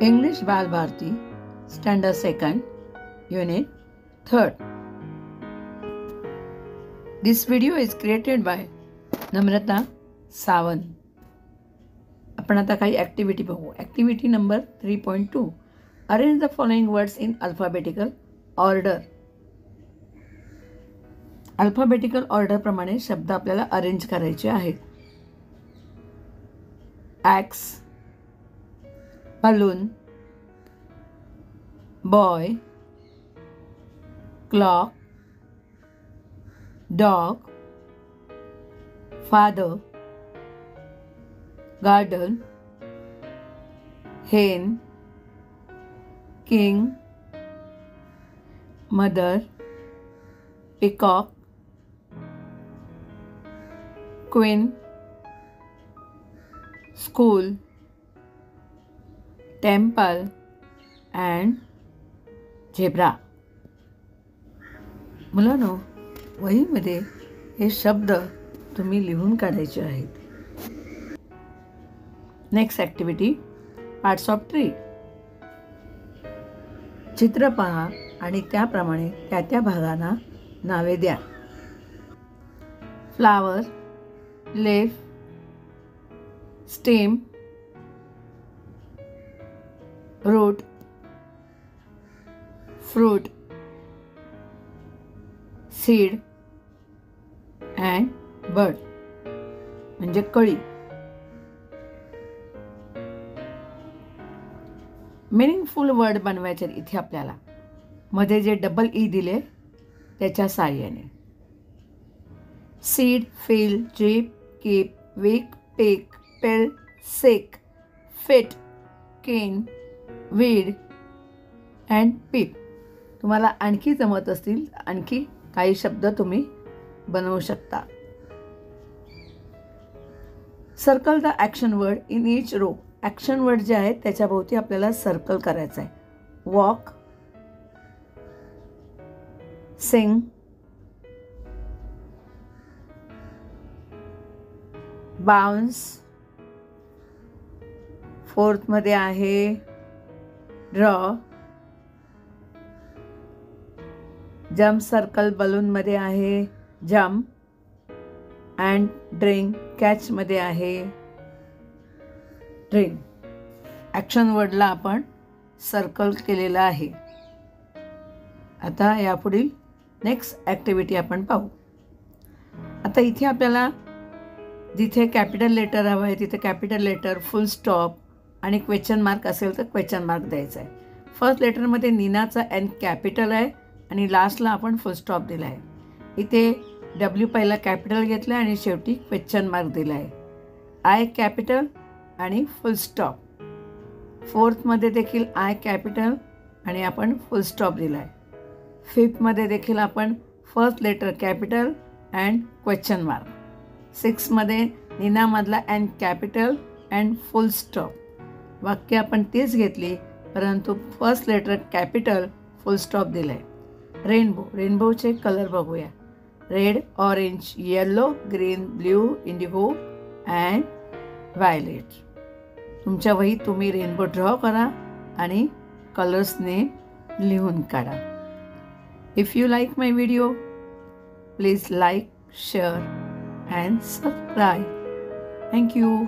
English Bal Bharti, Standard 2nd, Unit 3rd. This video is created by Namrata Sawan. आपण आता काही activity बघू. Activity number 3.2. Arrange the following words in alphabetical order. Alphabetical order प्रमाणे शब्द आपल्याला arrange करायचे आहेत. ॲक्स, balloon, boy, clock, dog, father, garden, hen, king, mother, peacock, queen, school, temple and zebra. मुलांनो, वहीमध्ये हे शब्द तुम्ही लिहून काढायचे आहेत. Next activity, parts of tree. चित्र पहा आणि त्याप्रमाणे त्या भागांना नावे द्या. Flower, leaf, stem, root, fruit, seed and bud म्हणजे कळी. मिनिंगफुल वर्ड बनवायचे इथे आपल्याला. मध्ये जे डबल ई दिले त्याच्या साहाय्याने. Seed, feel, jeep, keep, week, peek, peel, seek, feet, keen, weed and peep. तुम्हाला आणखी जमत असतील आणखी काही शब्द तुम्ही बनवू शकता. Circle the action word in each row. Action word जे आहेत त्याच्याभोवती आपल्याला सर्कल करायचं आहे. वॉक, सिंग, बाउन्स, फोर्थमध्ये आहे ड्रॉ, जम्प सर्कल बलूनमध्ये आहे जम्प, अँड ड्रिंक कॅचमध्ये आहे ड्रिंक. ॲक्शन वर्डला आपण सर्कल केलेलं आहे. आता यापुढील नेक्स्ट ॲक्टिव्हिटी आपण पाहू. आता इथे आपल्याला जिथे कॅपिटल लेटर हवं आहे तिथे कॅपिटल लेटर, फुल स्टॉप आणि क्वेश्चन मार्क असेल तर क्वेश्चन मार्क द्यायचा आहे. फर्स्ट लेटरमध्ये नीनाचा एन कॅपिटल आहे आणि लास्टला आपण फुल स्टॉप दिला आहे. इथे डब्ल्यू पहिला कॅपिटल घेतला आणि शेवटी क्वेश्चन मार्क दिला आहे. आय कॅपिटल आणि फुल स्टॉप. फोर्थमध्ये देखील आय कॅपिटल आणि आपण फुल स्टॉप दिला आहे. फिफ्थमध्ये देखील आपण first letter capital and question mark. सिक्समध्ये नीनामधला N capital and full stop. वाक्य आपण तीच घेतली परंतु first letter capital full stop दिलं आहे. रेनबो, रेनबोचे कलर बघूया. Red, orange, yellow, green, blue, indigo and violet. तुमच्या वहीत तुम्ही रेनबो ड्रॉ करा आणि कलर्सने लिहून काढा. If you like my video please like, share and subscribe. Thank you.